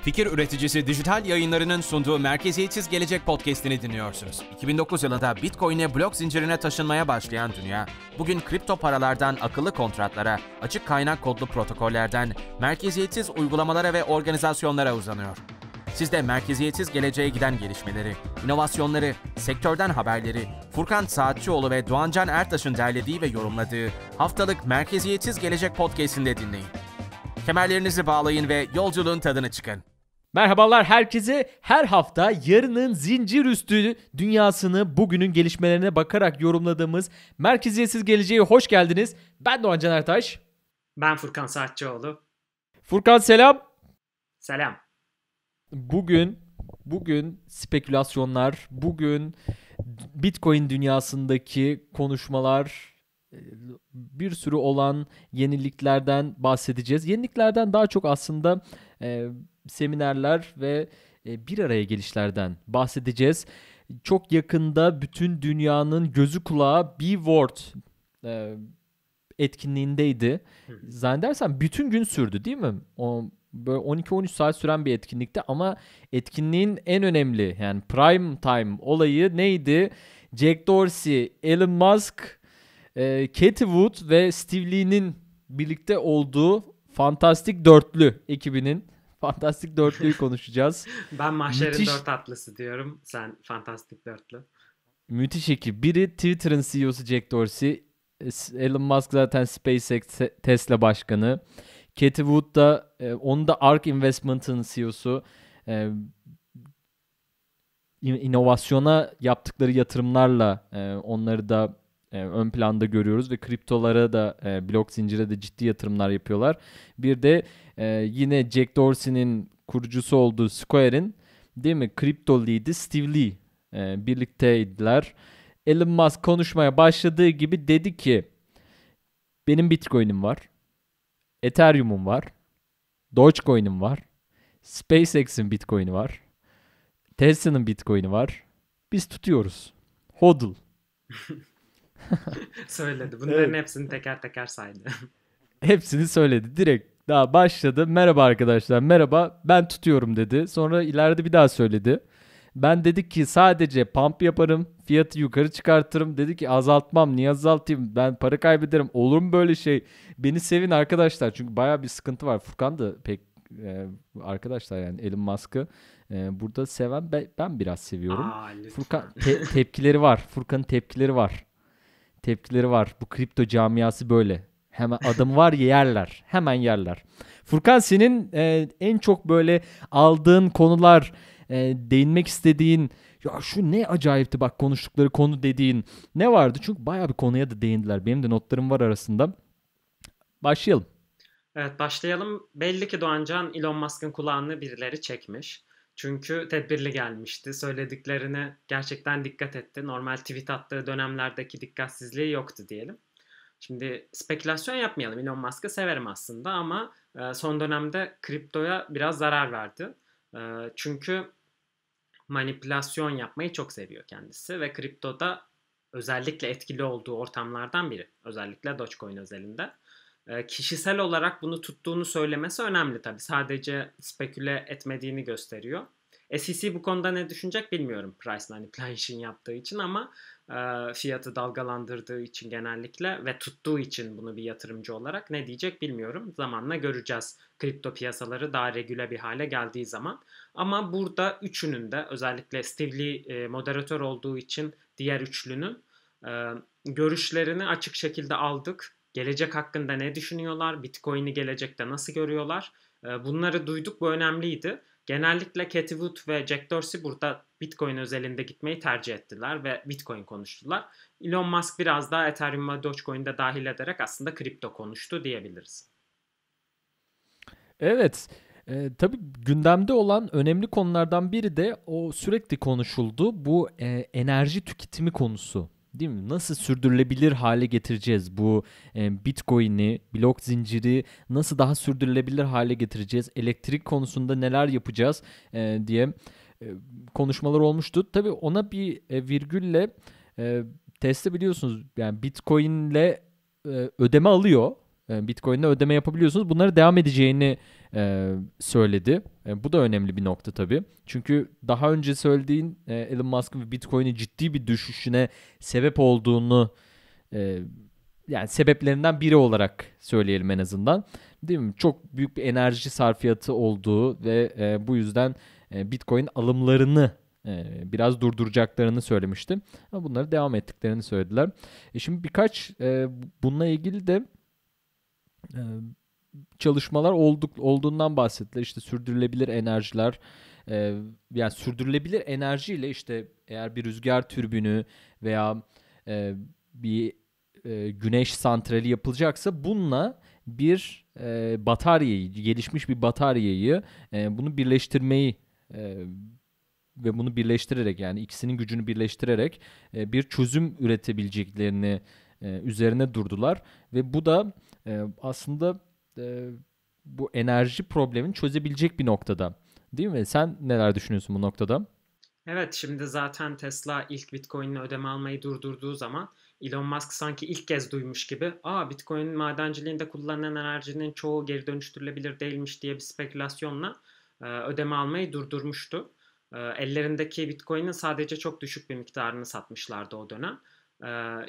Fikir üreticisi Dijital Yayınları'nın sunduğu Merkeziyetsiz Gelecek Podcast'ini dinliyorsunuz. 2009 yılında Bitcoin'e blok zincirine taşınmaya başlayan dünya, bugün kripto paralardan akıllı kontratlara, açık kaynak kodlu protokollerden, merkeziyetsiz uygulamalara ve organizasyonlara uzanıyor. Siz de merkeziyetsiz geleceğe giden gelişmeleri, inovasyonları, sektörden haberleri, Furkan Saatçıoğlu ve Doğancan Ertaş'ın derlediği ve yorumladığı haftalık Merkeziyetsiz Gelecek Podcast'inde dinleyin. Kemerlerinizi bağlayın ve yolculuğun tadını çıkın. Merhabalar herkese. Her hafta yarının zincir üstü dünyasını bugünün gelişmelerine bakarak yorumladığımız Merkeziyetsiz Geleceğe hoş geldiniz. Ben Doğancan Ertaş. Ben Furkan Saatçıoğlu. Furkan selam. Selam. Bugün spekülasyonlar, bugün Bitcoin dünyasındaki konuşmalar, bir sürü olan yeniliklerden bahsedeceğiz. Yeniliklerden daha çok aslında seminerler ve bir araya gelişlerden bahsedeceğiz. Çok yakında bütün dünyanın gözü kulağı B-Word etkinliğindeydi. Zannedersem bütün gün sürdü değil mi? Böyle 12-13 saat süren bir etkinlikti ama etkinliğin en önemli yani prime time olayı neydi? Jack Dorsey, Elon Musk, Cathie Wood ve Steve Lee'nin birlikte olduğu Fantastik Dörtlü ekibinin Fantastik Dörtlü'yü konuşacağız. Ben Mahşer'in dört atlısı diyorum. Sen Fantastik Dörtlü. Müthiş ekip. Biri Twitter'ın CEO'su Jack Dorsey. Elon Musk zaten SpaceX Tesla başkanı. Cathie Wood da onun da ARK Investment'ın CEO'su. İnovasyona yaptıkları yatırımlarla onları da ön planda görüyoruz ve kriptolara da blok zincire de ciddi yatırımlar yapıyorlar. Bir de yine Jack Dorsey'nin kurucusu olduğu Square'in değil mi kripto lead'i Steve Lee birlikteydiler. Elon Musk konuşmaya başladığı gibi dedi ki benim Bitcoin'im var, Ethereum'um var, Dogecoin'im var, SpaceX'in Bitcoin'i var, Tesla'nın Bitcoin'i var. Biz tutuyoruz. HODL. Söyledi. Bunların hepsini teker teker saydı. Hepsini söyledi. Direkt daha başladı. Merhaba arkadaşlar. Merhaba. Ben tutuyorum dedi. Sonra ileride bir daha söyledi. Ben dedik ki sadece pump yaparım. Fiyatı yukarı çıkartırım. Dedi ki azaltmam. Niye azaltayım? Ben para kaybederim. Olur mu böyle şey? Beni sevin arkadaşlar. Çünkü bayağı bir sıkıntı var. Furkan da pek arkadaşlar yani Elon Musk'ı burada seven ben biraz seviyorum. Furkan tepkileri var. Furkan'ın tepkileri var. Tepkileri var. Bu kripto camiası böyle. Hemen adamı var ya yerler. Hemen yerler. Furkan senin en çok böyle aldığın konular, değinmek istediğin ya şu ne acayipti bak konuştukları konu dediğin ne vardı? Çünkü bayağı bir konuya da değindiler. Benim de notlarım var arasında. Başlayalım. Evet başlayalım. Belli ki Doğancan Elon Musk'ın kulağını birileri çekmiş. Çünkü tedbirli gelmişti. Söylediklerine gerçekten dikkat etti. Normal tweet attığı dönemlerdeki dikkatsizliği yoktu diyelim. Şimdi spekülasyon yapmayalım. Elon Musk'ı severim aslında ama son dönemde kriptoya biraz zarar verdi. Çünkü manipülasyon yapmayı çok seviyor kendisi ve kriptoda özellikle etkili olduğu ortamlardan biri. Özellikle Dogecoin özelinde. Kişisel olarak bunu tuttuğunu söylemesi önemli tabii. Sadece speküle etmediğini gösteriyor. SEC bu konuda ne düşünecek bilmiyorum price manipulation yaptığı için ama fiyatı dalgalandırdığı için genellikle ve tuttuğu için bunu bir yatırımcı olarak ne diyecek bilmiyorum. Zamanla göreceğiz kripto piyasaları daha regüle bir hale geldiği zaman. Ama burada üçünün de özellikle Steve Lee moderatör olduğu için diğer üçlünün görüşlerini açık şekilde aldık. Gelecek hakkında ne düşünüyorlar? Bitcoin'i gelecekte nasıl görüyorlar? Bunları duyduk. Bu önemliydi. Genellikle Cathie Wood ve Jack Dorsey burada Bitcoin özelinde gitmeyi tercih ettiler ve Bitcoin konuştular. Elon Musk biraz daha Ethereum ve Dogecoin'de dahil ederek aslında kripto konuştu diyebiliriz. Evet. Tabii gündemde olan önemli konulardan biri de o sürekli konuşuldu. Bu enerji tüketimi konusu. Değil mi? Nasıl sürdürülebilir hale getireceğiz bu Bitcoin'i, blok zinciri nasıl daha sürdürülebilir hale getireceğiz? Elektrik konusunda neler yapacağız diye konuşmalar olmuştu. Tabii ona bir virgülle Tesla biliyorsunuz yani Bitcoin'le ödeme alıyor. Bitcoin'le ödeme yapabiliyorsunuz. Bunları devam edeceğini söyledi. Bu da önemli bir nokta tabii. Çünkü daha önce söylediğin Elon Musk'ın Bitcoin'in ciddi bir düşüşüne sebep olduğunu e, yani sebeplerinden biri olarak söyleyelim en azından. Değil mi? Çok büyük bir enerji sarfiyatı olduğu ve bu yüzden Bitcoin alımlarını biraz durduracaklarını söylemişti. Ama bunları devam ettiklerini söylediler. Şimdi birkaç bununla ilgili de e, çalışmalar olduğundan bahsettiler. İşte sürdürülebilir enerjiler, yani sürdürülebilir enerjiyle işte eğer bir rüzgar türbünü veya bir güneş santrali yapılacaksa bununla bir bataryayı, gelişmiş bir bataryayı bunu birleştirmeyi ve bunu birleştirerek yani ikisinin gücünü birleştirerek bir çözüm üretebileceklerini üzerine durdular ve bu da aslında e, bu enerji problemini çözebilecek bir noktada. Değil mi? Sen neler düşünüyorsun bu noktada? Evet, şimdi zaten Tesla ilk Bitcoin'le ödeme almayı durdurduğu zaman Elon Musk sanki ilk kez duymuş gibi Bitcoin madenciliğinde kullanılan enerjinin çoğu geri dönüştürülebilir değilmiş diye bir spekülasyonla ödeme almayı durdurmuştu. Ellerindeki Bitcoin'in sadece çok düşük bir miktarını satmışlardı o dönem.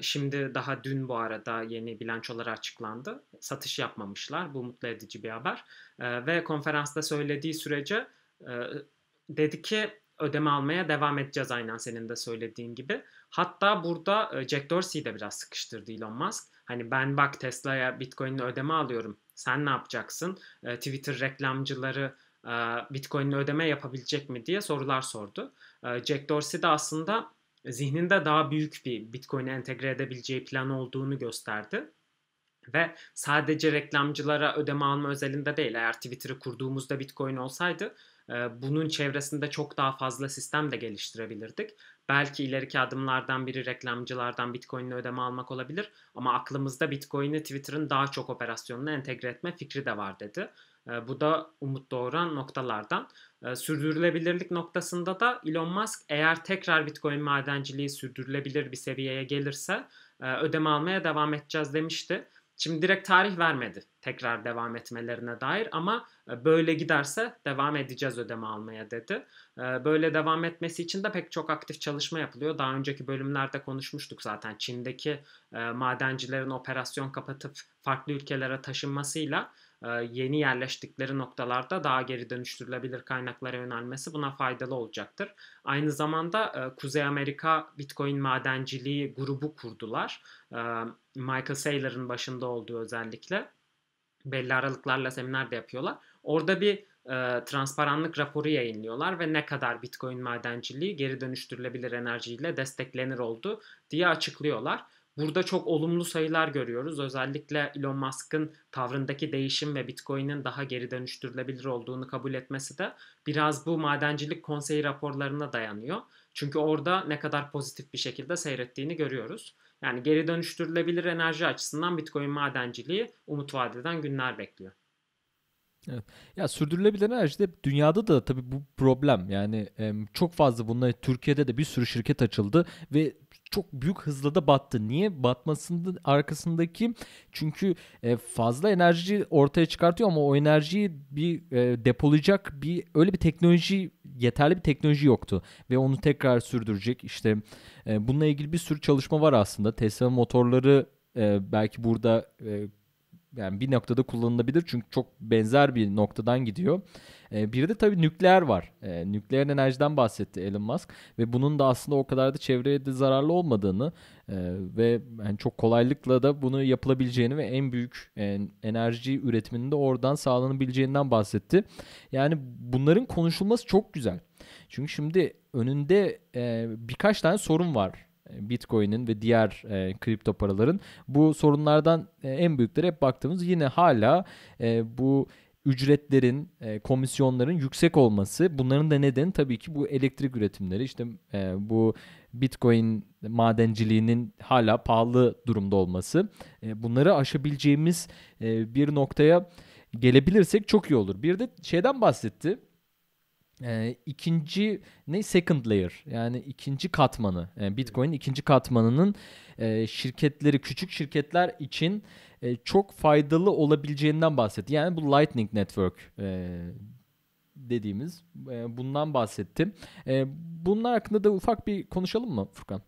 Şimdi daha dün bu arada yeni bilançoları açıklandı. Satış yapmamışlar. Bu mutlu edici bir haber. Ve konferansta söylediği sürece e, dedi ki ödeme almaya devam edeceğiz aynen senin de söylediğin gibi. Hatta burada Jack Dorsey'i de biraz sıkıştırdı Elon Musk. Hani ben bak Tesla'ya Bitcoin'le ödeme alıyorum. Sen ne yapacaksın? Twitter reklamcıları Bitcoin'le ödeme yapabilecek mi diye sorular sordu. Jack Dorsey de aslında zihninde daha büyük bir Bitcoin'e entegre edebileceği plan olduğunu gösterdi. Ve sadece reklamcılara ödeme alma özelinde değil. Eğer Twitter'ı kurduğumuzda Bitcoin olsaydı bunun çevresinde çok daha fazla sistem de geliştirebilirdik. Belki ileriki adımlardan biri reklamcılardan Bitcoin'le ödeme almak olabilir. Ama aklımızda Bitcoin'i Twitter'ın daha çok operasyonuna entegre etme fikri de var dedi. Bu da umut doğuran noktalardan. Sürdürülebilirlik noktasında da Elon Musk eğer tekrar Bitcoin madenciliği sürdürülebilir bir seviyeye gelirse ödeme almaya devam edeceğiz demişti. Şimdi direkt tarih vermedi tekrar devam etmelerine dair ama böyle giderse devam edeceğiz ödeme almaya dedi. Böyle devam etmesi için de pek çok aktif çalışma yapılıyor. Daha önceki bölümlerde konuşmuştuk zaten. Çin'deki madencilerin operasyon kapatıp farklı ülkelere taşınmasıyla yeni yerleştikleri noktalarda daha geri dönüştürülebilir kaynaklara yönelmesi buna faydalı olacaktır. Aynı zamanda Kuzey Amerika Bitcoin madenciliği grubu kurdular. Michael Saylor'ın başında olduğu özellikle belli aralıklarla seminer de yapıyorlar. Orada bir transparanlık raporu yayınlıyorlar ve ne kadar Bitcoin madenciliği geri dönüştürülebilir enerjiyle desteklenir oldu diye açıklıyorlar. Burada çok olumlu sayılar görüyoruz. Özellikle Elon Musk'ın tavrındaki değişim ve Bitcoin'in daha geri dönüştürülebilir olduğunu kabul etmesi de biraz bu madencilik konseyi raporlarına dayanıyor. Çünkü orada ne kadar pozitif bir şekilde seyrettiğini görüyoruz. Yani geri dönüştürülebilir enerji açısından Bitcoin madenciliği umut vadeden günler bekliyor. Evet. Ya sürdürülebilir enerjide dünyada da tabii bu problem. Yani çok fazla bunlar Türkiye'de de bir sürü şirket açıldı ve çok büyük hızla da battı. Niye? Batmasının arkasındaki çünkü fazla enerji ortaya çıkartıyor ama o enerjiyi bir depolayacak bir öyle bir teknoloji yeterli bir teknoloji yoktu ve onu tekrar sürdürecek. İşte bununla ilgili bir sürü çalışma var aslında. Tesla motorları belki burada yani bir noktada kullanılabilir çünkü çok benzer bir noktadan gidiyor. Bir de tabii nükleer var. Nükleer enerjiden bahsetti Elon Musk ve bunun da aslında o kadar da çevreye de zararlı olmadığını ve yani çok kolaylıkla da bunu yapılabileceğini ve en büyük enerji üretiminin de oradan sağlanabileceğinden bahsetti. Yani bunların konuşulması çok güzel. Çünkü şimdi önünde birkaç tane sorun var. Bitcoin'in ve diğer kripto paraların bu sorunlardan en büyükleri hep baktığımız yine hala bu ücretlerin, komisyonların yüksek olması. Bunların da nedeni tabii ki bu elektrik üretimleri. İşte bu Bitcoin madenciliğinin hala pahalı durumda olması. Bunları aşabileceğimiz bir noktaya gelebilirsek çok iyi olur. Bir de şeyden bahsetti. ikinci second layer, yani ikinci katmanı, Bitcoin'in ikinci katmanının şirketleri, küçük şirketler için çok faydalı olabileceğinden bahsetti. Yani bu Lightning Network dediğimiz bundan bahsettim. Bunlar hakkında da ufak bir konuşalım mı Furkan?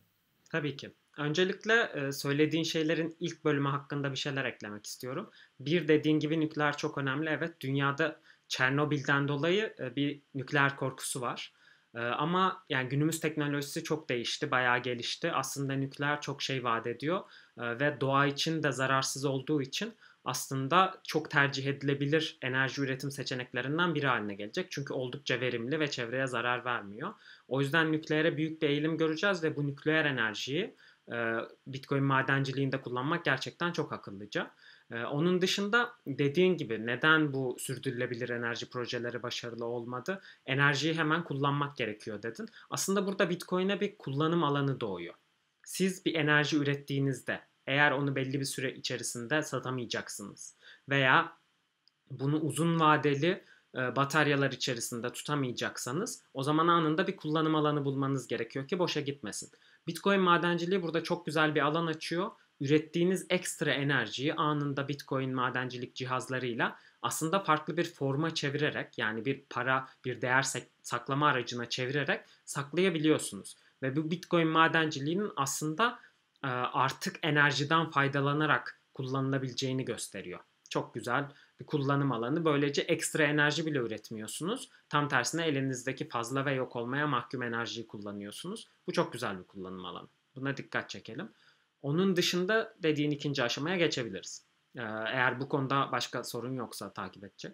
Tabii ki. Öncelikle söylediğin şeylerin ilk bölümü hakkında bir şeyler eklemek istiyorum. Bir, dediğin gibi nükleer çok önemli. Evet, dünyada Çernobil'den dolayı bir nükleer korkusu var. Ama yani günümüz teknolojisi çok değişti, bayağı gelişti. Aslında nükleer çok şey vaat ediyor ve doğa için de zararsız olduğu için aslında çok tercih edilebilir enerji üretim seçeneklerinden biri haline gelecek. Çünkü oldukça verimli ve çevreye zarar vermiyor. O yüzden nükleere büyük bir eğilim göreceğiz ve bu nükleer enerjiyi Bitcoin madenciliğinde kullanmak gerçekten çok akıllıca. Onun dışında dediğin gibi neden bu sürdürülebilir enerji projeleri başarılı olmadı? Enerjiyi hemen kullanmak gerekiyor dedin. Aslında burada Bitcoin'e bir kullanım alanı doğuyor. Siz bir enerji ürettiğinizde eğer onu belli bir süre içerisinde satamayacaksınız veya bunu uzun vadeli bataryalar içerisinde tutamayacaksanız o zaman anında bir kullanım alanı bulmanız gerekiyor ki boşa gitmesin. Bitcoin madenciliği burada çok güzel bir alan açıyor. Ürettiğiniz ekstra enerjiyi anında Bitcoin madencilik cihazlarıyla aslında farklı bir forma çevirerek, yani bir para, bir değer saklama aracına çevirerek saklayabiliyorsunuz. Ve bu Bitcoin madenciliğinin aslında artık enerjiden faydalanarak kullanılabileceğini gösteriyor. Çok güzel bir kullanım alanı. Böylece ekstra enerji bile üretmiyorsunuz. Tam tersine elinizdeki fazla ve yok olmaya mahkum enerjiyi kullanıyorsunuz. Bu çok güzel bir kullanım alanı. Buna dikkat çekelim. Onun dışında dediğin ikinci aşamaya geçebiliriz. Eğer bu konuda başka sorun yoksa takip edecek.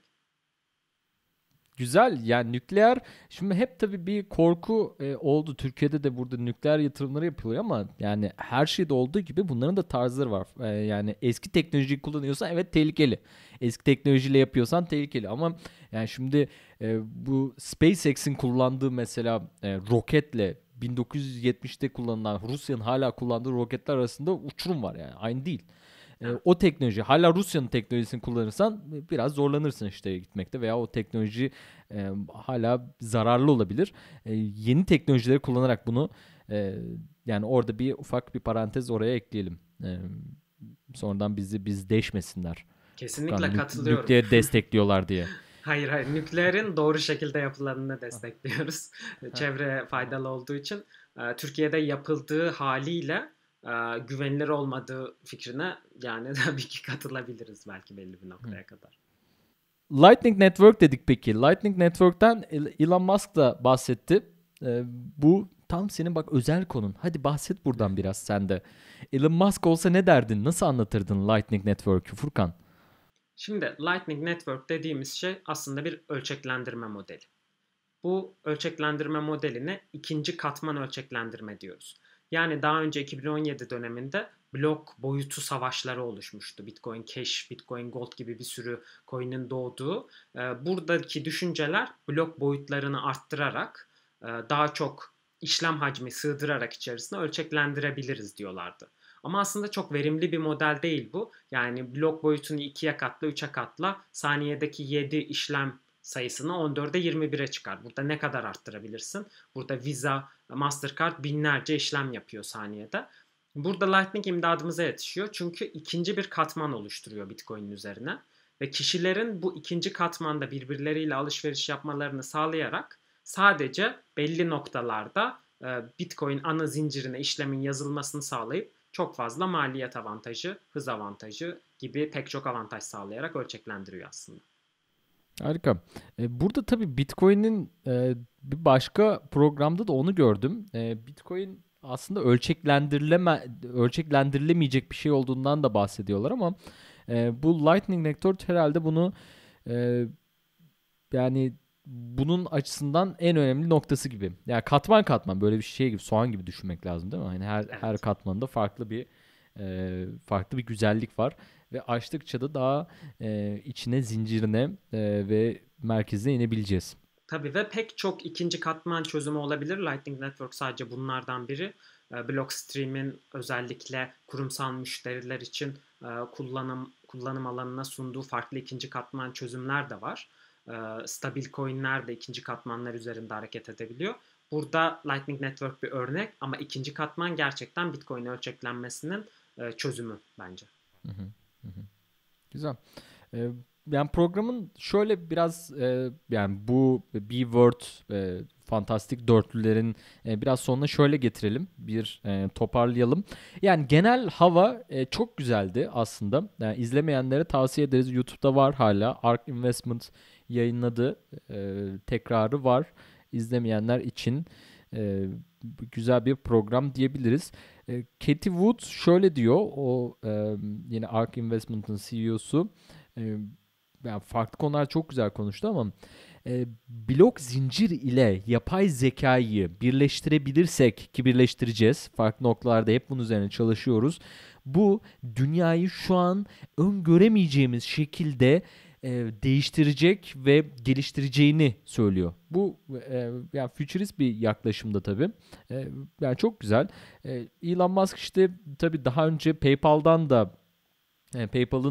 Güzel, yani nükleer, şimdi hep tabii bir korku oldu. Türkiye'de de burada nükleer yatırımları yapılıyor ama yani her şeyde olduğu gibi bunların da tarzları var. Yani eski teknolojiyi kullanıyorsan evet tehlikeli. Eski teknolojiyle yapıyorsan tehlikeli ama yani şimdi bu SpaceX'in kullandığı mesela roketle 1970'te kullanılan, Rusya'nın hala kullandığı roketler arasında uçurum var, yani aynı değil. O teknoloji hala Rusya'nın teknolojisini kullanırsan biraz zorlanırsın işte gitmekte veya o teknoloji hala zararlı olabilir. Yeni teknolojileri kullanarak bunu yani orada bir ufak bir parantez oraya ekleyelim. Sonradan biz deşmesinler. Furkan Kesinlikle katılıyorum. nükleer destekliyorlar diye. Hayır, hayır. Nükleerin doğru şekilde yapılanını destekliyoruz. Çevreye faydalı olduğu için Türkiye'de yapıldığı haliyle güvenilir olmadığı fikrine yani tabii ki katılabiliriz belki belli bir noktaya kadar. Lightning Network dedik peki. Lightning Network'ten Elon Musk da bahsetti. Bu tam senin bak özel konun. Hadi bahset buradan biraz sen de. Elon Musk olsa ne derdin? Nasıl anlatırdın Lightning Network'ü Furkan? Şimdi Lightning Network dediğimiz şey aslında bir ölçeklendirme modeli. Bu ölçeklendirme modeline ikinci katman ölçeklendirme diyoruz. Yani daha önce 2017 döneminde blok boyutu savaşları oluşmuştu. Bitcoin Cash, Bitcoin Gold gibi bir sürü coin'in doğduğu. Buradaki düşünceler blok boyutlarını arttırarak daha çok işlem hacmi sığdırarak içerisine ölçeklendirebiliriz diyorlardı. Ama aslında çok verimli bir model değil bu. Yani blok boyutunu 2'ye katla, 3'e katla, saniyedeki 7 işlem sayısını 14'e 21'e çıkar. Burada ne kadar arttırabilirsin? Burada Visa, Mastercard binlerce işlem yapıyor saniyede. Burada Lightning imdadımıza yetişiyor. Çünkü ikinci bir katman oluşturuyor Bitcoin'in üzerine. Ve kişilerin bu ikinci katmanda birbirleriyle alışveriş yapmalarını sağlayarak sadece belli noktalarda Bitcoin ana zincirine işlemin yazılmasını sağlayıp çok fazla maliyet avantajı, hız avantajı gibi pek çok avantaj sağlayarak ölçeklendiriyor aslında. Harika. Burada tabii Bitcoin'in bir başka programda da onu gördüm. Bitcoin aslında ölçeklendirilemeyecek bir şey olduğundan da bahsediyorlar ama bu Lightning Network herhalde bunu e, yani bunun açısından en önemli noktası gibi. Yani katman katman böyle bir şey gibi, soğan gibi düşünmek lazım değil mi? Hani her Evet. katmanda farklı bir güzellik var ve açtıkça da daha içine, zincirine ve merkezine inebileceğiz. Tabii ve pek çok ikinci katman çözümü olabilir. Lightning Network sadece bunlardan biri. Blockstream'in özellikle kurumsal müşteriler için kullanım alanına sunduğu farklı ikinci katman çözümler de var. stabil coinler de ikinci katmanlar üzerinde hareket edebiliyor. Burada Lightning Network bir örnek ama ikinci katman gerçekten Bitcoin ölçeklenmesinin çözümü bence. Hı hı, hı hı. Güzel. Yani programın şöyle biraz yani bu B-Word fantastik dörtlülerin biraz sonuna şöyle getirelim. Bir toparlayalım. Yani genel hava çok güzeldi aslında. Yani izlemeyenlere tavsiye ederiz. YouTube'da var hala. ARK Investment yayınladı. Tekrarı var. İzlemeyenler için güzel bir program diyebiliriz. Katie Wood şöyle diyor. O yine ARK Investment'ın CEO'su. E, Yani farklı konular çok güzel konuştu ama blok zincir ile yapay zekayı birleştirebilirsek ki birleştireceğiz. Farklı noktalarda hep bunun üzerine çalışıyoruz. Bu dünyayı şu an öngöremeyeceğimiz şekilde değiştirecek ve geliştireceğini söylüyor. Bu yani futurist bir yaklaşımda tabii. Yani çok güzel. Elon Musk işte tabii daha önce PayPal'ın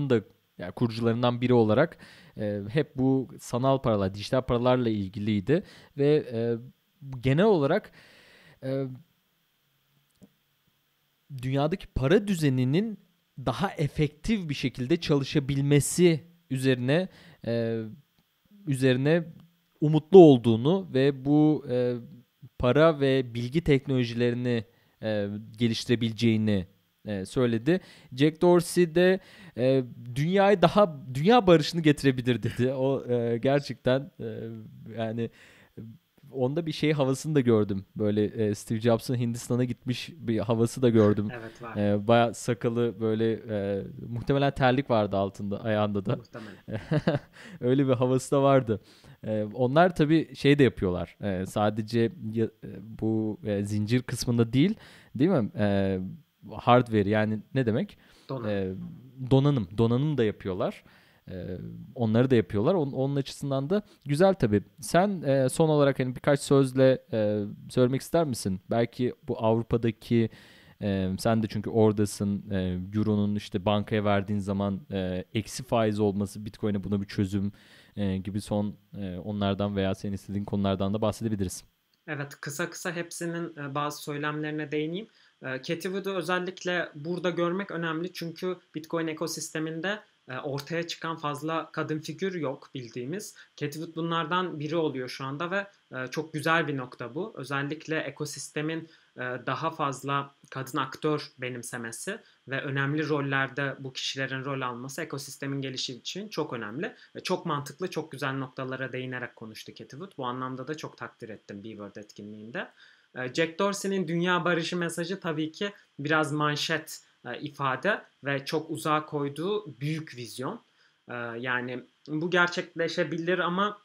da yani kurucularından biri olarak hep bu sanal paralar, dijital paralarla ilgiliydi ve genel olarak e, dünyadaki para düzeninin daha efektif bir şekilde çalışabilmesi üzerine e, üzerine umutlu olduğunu ve bu para ve bilgi teknolojilerini geliştirebileceğini söyledi. Jack Dorsey de dünya barışını getirebilir dedi. O gerçekten yani onda bir şey havasını da gördüm. Böyle Steve Jobs'ın Hindistan'a gitmiş bir havası da gördüm. Evet var. Baya sakalı böyle muhtemelen terlik vardı altında ayağında da. Muhtemelen. Öyle bir havası da vardı. Onlar tabii şey de yapıyorlar. Sadece bu zincir kısmında değil mi? Hardware yani ne demek? Donanım da yapıyorlar. Onları da yapıyorlar. Onun açısından da güzel tabii. Sen son olarak hani birkaç sözle söylemek ister misin? Belki bu Avrupa'daki sen de çünkü oradasın. Euro'nun işte bankaya verdiğin zaman eksi faiz olması Bitcoin'e buna bir çözüm gibi son onlardan veya senin istediğin konulardan da bahsedebiliriz. Evet, kısa kısa hepsinin bazı söylemlerine değineyim. Cathie Wood'u özellikle burada görmek önemli çünkü Bitcoin ekosisteminde ortaya çıkan fazla kadın figür yok bildiğimiz. Cathie Wood bunlardan biri oluyor şu anda ve çok güzel bir nokta bu. Özellikle ekosistemin daha fazla kadın aktör benimsemesi ve önemli rollerde bu kişilerin rol alması ekosistemin gelişimi için çok önemli. Ve çok mantıklı, çok güzel noktalara değinerek konuştu Cathie Wood. Bu anlamda da çok takdir ettim B-Word etkinliğinde. Jack Dorsey'nin dünya barışı mesajı tabii ki biraz manşet ifade ve çok uzağa koyduğu büyük vizyon. Yani bu gerçekleşebilir ama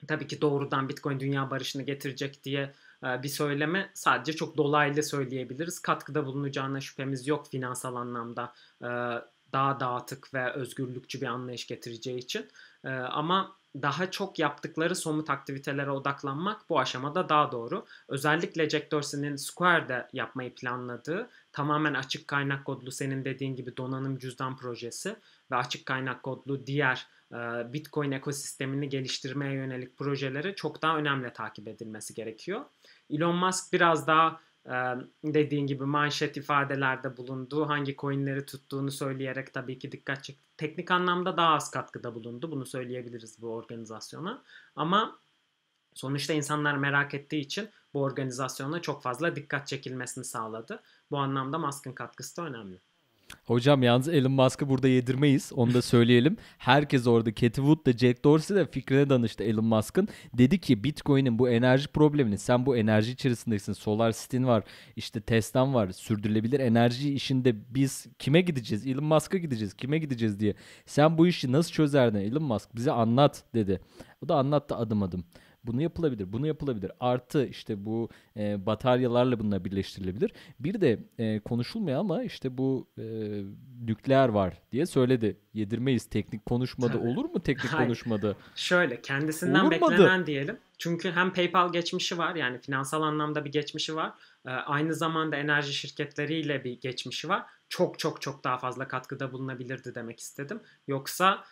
tabii ki doğrudan Bitcoin dünya barışını getirecek diye bir söyleme sadece çok dolaylı söyleyebiliriz. Katkıda bulunacağına şüphemiz yok finansal anlamda daha dağıtık ve özgürlükçü bir anlayış getireceği için. Ama daha çok yaptıkları somut aktivitelere odaklanmak bu aşamada daha doğru. Özellikle Jack Dorsey'nin Square'de yapmayı planladığı tamamen açık kaynak kodlu senin dediğin gibi donanım cüzdan projesi ve açık kaynak kodlu diğer Bitcoin ekosistemini geliştirmeye yönelik projeleri çok daha önemli takip edilmesi gerekiyor. Elon Musk biraz daha dediğin gibi manşet ifadelerde bulunduğu, hangi coinleri tuttuğunu söyleyerek tabii ki dikkat çekti. Teknik anlamda daha az katkıda bulundu. Bunu söyleyebiliriz bu organizasyona. Ama sonuçta insanlar merak ettiği için bu organizasyona çok fazla dikkat çekilmesini sağladı. Bu anlamda Musk'ın katkısı da önemli. Hocam yalnız Elon Musk'ı burada yedirmeyiz. Onu da söyleyelim. Herkes orada. Cathie Wood da Jack Dorsey de fikrine danıştı Elon Musk'ın. Dedi ki Bitcoin'in bu enerji problemini sen bu enerji içerisindesin. Solar City'in var. İşte Tesla'm var. Sürdürülebilir enerji işinde biz kime gideceğiz? Elon Musk'a gideceğiz. Kime gideceğiz diye. Sen bu işi nasıl çözerdin Elon Musk? Bize anlat dedi. O da anlattı adım adım. Bunu yapılabilir, bunu yapılabilir. Artı işte bu bataryalarla bununla birleştirilebilir. Bir de konuşulmuyor ama işte bu nükleer var diye söyledi. Yedirmeyiz teknik konuşmada. Tabii. Olur mu teknik Hayır. konuşmada? Şöyle kendisinden Olmadı. beklenen diyelim. Çünkü hem PayPal geçmişi var yani finansal anlamda bir geçmişi var. Aynı zamanda enerji şirketleriyle bir geçmişi var. çok çok çok daha fazla katkıda bulunabilirdi demek istedim. Yoksa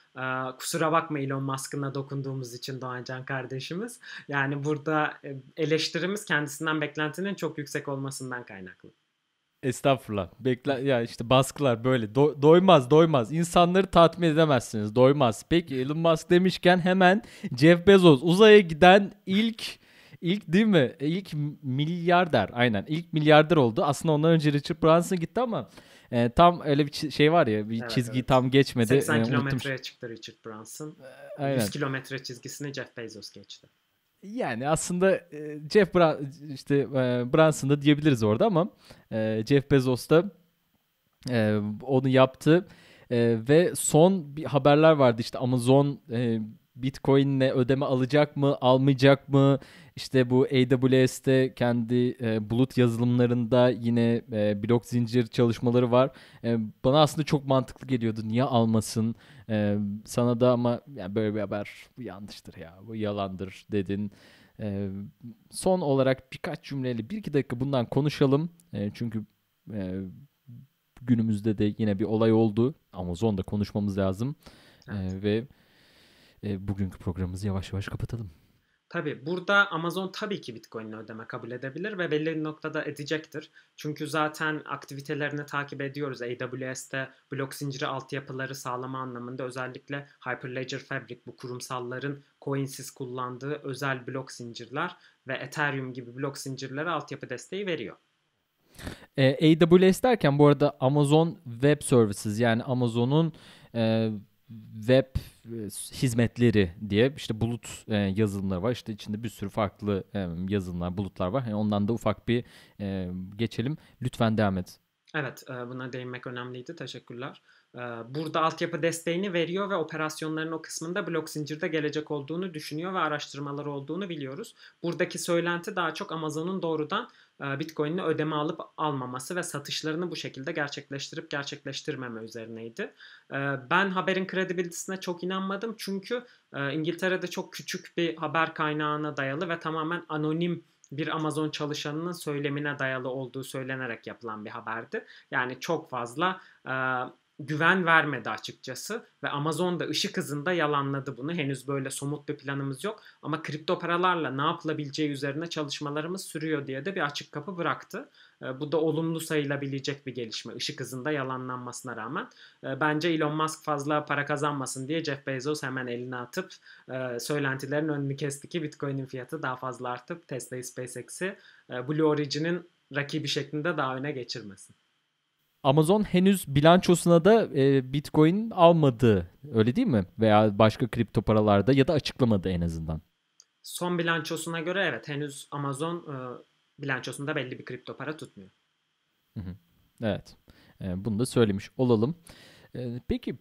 kusura bakma Elon Musk'ına dokunduğumuz için Doğancan kardeşimiz. Yani burada eleştirimiz kendisinden beklentinin çok yüksek olmasından kaynaklı. Estağfurullah. Ya işte baskılar böyle. Doymaz. İnsanları tatmin edemezsiniz. Doymaz. Peki Elon Musk demişken hemen Jeff Bezos uzaya giden ilk değil mi? İlk milyarder. Aynen. İlk milyarder oldu. Aslında ondan önce Richard Branson gitti ama tam öyle bir şey var ya, bir çizgiyi tam geçmedi. 80 kilometreye çıktı Richard Branson. Aynen. 100 kilometre çizgisini Jeff Bezos geçti. Yani aslında Branson da diyebiliriz orada ama Jeff Bezos da onu yaptı. Ve son bir haberler vardı, işte Amazon Bitcoin'le ödeme alacak mı, almayacak mı? İşte bu AWS'te kendi bulut yazılımlarında yine blok zincir çalışmaları var. Bana aslında çok mantıklı geliyordu. Niye almasın? Sana da ama yani böyle bir haber bu yanlıştır ya, bu yalandır dedin. Son olarak birkaç cümleyle 1-2 dakika bundan konuşalım. Çünkü günümüzde de yine bir olay oldu. Amazon'da konuşmamız lazım. Evet. Ve bugünkü programımızı yavaş yavaş kapatalım. Tabii burada Amazon tabii ki Bitcoin'le ödeme kabul edebilir ve belli bir noktada edecektir. Çünkü zaten aktivitelerini takip ediyoruz. AWS'te blok zinciri altyapıları sağlama anlamında özellikle Hyperledger Fabric, bu kurumsalların coinsiz kullandığı özel blok zincirler ve Ethereum gibi blok zincirlere altyapı desteği veriyor. AWS derken bu arada Amazon Web Services, yani Amazon'un web hizmetleri diye işte bulut yazılımları var. İşte içinde bir sürü farklı yazılımlar, bulutlar var. Yani ondan da ufak bir geçelim. Lütfen devam et. Evet, buna değinmek önemliydi. Teşekkürler. Burada altyapı desteğini veriyor ve operasyonların o kısmında blok zincirde gelecek olduğunu düşünüyor ve araştırmaları olduğunu biliyoruz. Buradaki söylenti daha çok Amazon'un doğrudan Bitcoin'le ödeme alıp almaması ve satışlarını bu şekilde gerçekleştirip gerçekleştirmeme üzerineydi. Ben haberin kredibilitesine çok inanmadım çünkü İngiltere'de çok küçük bir haber kaynağına dayalı ve tamamen anonim bir Amazon çalışanının söylemine dayalı olduğu söylenerek yapılan bir haberdi. Yani çok fazla güven vermedi açıkçası ve Amazon da ışık hızında yalanladı bunu. Henüz böyle somut bir planımız yok ama kripto paralarla ne yapılabileceği üzerine çalışmalarımız sürüyor diye de bir açık kapı bıraktı. Bu da olumlu sayılabilecek bir gelişme, ışık hızında yalanlanmasına rağmen. Bence Elon Musk fazla para kazanmasın diye Jeff Bezos hemen elini atıp söylentilerin önünü kesti ki Bitcoin'in fiyatı daha fazla artıp Tesla'yı, SpaceX'i Blue Origin'in rakibi şeklinde daha öne geçirmesin. Amazon henüz bilançosuna da Bitcoin almadı, öyle değil mi? Veya başka kripto paralarda, ya da açıklamadı en azından. Son bilançosuna göre evet, henüz Amazon bilançosunda belli bir kripto para tutmuyor. Evet, bunu da söylemiş olalım. Peki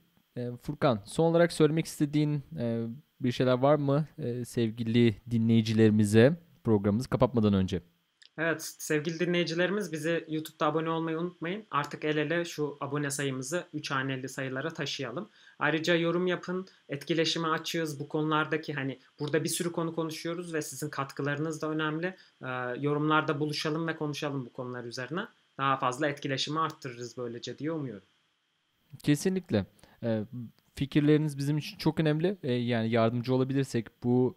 Furkan, son olarak söylemek istediğin bir şeyler var mı sevgili dinleyicilerimize, programımızı kapatmadan önce? Evet, sevgili dinleyicilerimiz, bizi YouTube'da abone olmayı unutmayın. Artık el ele şu abone sayımızı 3 haneli sayılara taşıyalım. Ayrıca yorum yapın, etkileşime açığız. Bu konulardaki, hani burada bir sürü konu konuşuyoruz ve sizin katkılarınız da önemli. Yorumlarda buluşalım ve konuşalım bu konular üzerine. Daha fazla etkileşimi arttırırız böylece diye umuyorum. Kesinlikle. Fikirleriniz bizim için çok önemli. Yani yardımcı olabilirsek bu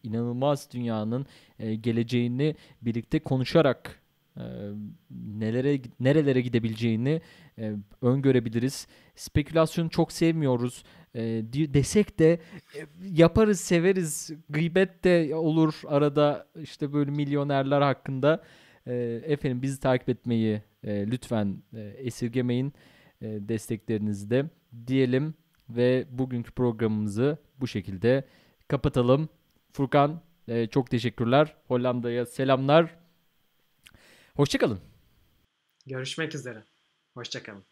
inanılmaz dünyanın geleceğini birlikte konuşarak nerelere gidebileceğini öngörebiliriz. Spekülasyonu çok sevmiyoruz desek de yaparız, severiz. Gıybet de olur arada, işte böyle milyonerler hakkında. Efendim, bizi takip etmeyi lütfen esirgemeyin, desteklerinizi de diyelim. Ve bugünkü programımızı bu şekilde kapatalım. Furkan, çok teşekkürler. Hollanda'ya selamlar. Hoşçakalın. Görüşmek üzere. Hoşçakalın.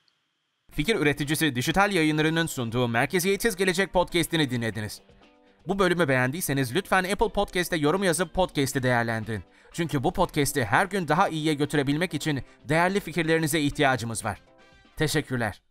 Fikir üreticisi Dijital Yayınları'nın sunduğu Merkeziyetsiz Gelecek podcast'ini dinlediniz. Bu bölümü beğendiyseniz lütfen Apple Podcast'te yorum yazıp podcast'i değerlendirin. Çünkü bu podcast'i her gün daha iyiye götürebilmek için değerli fikirlerinize ihtiyacımız var. Teşekkürler.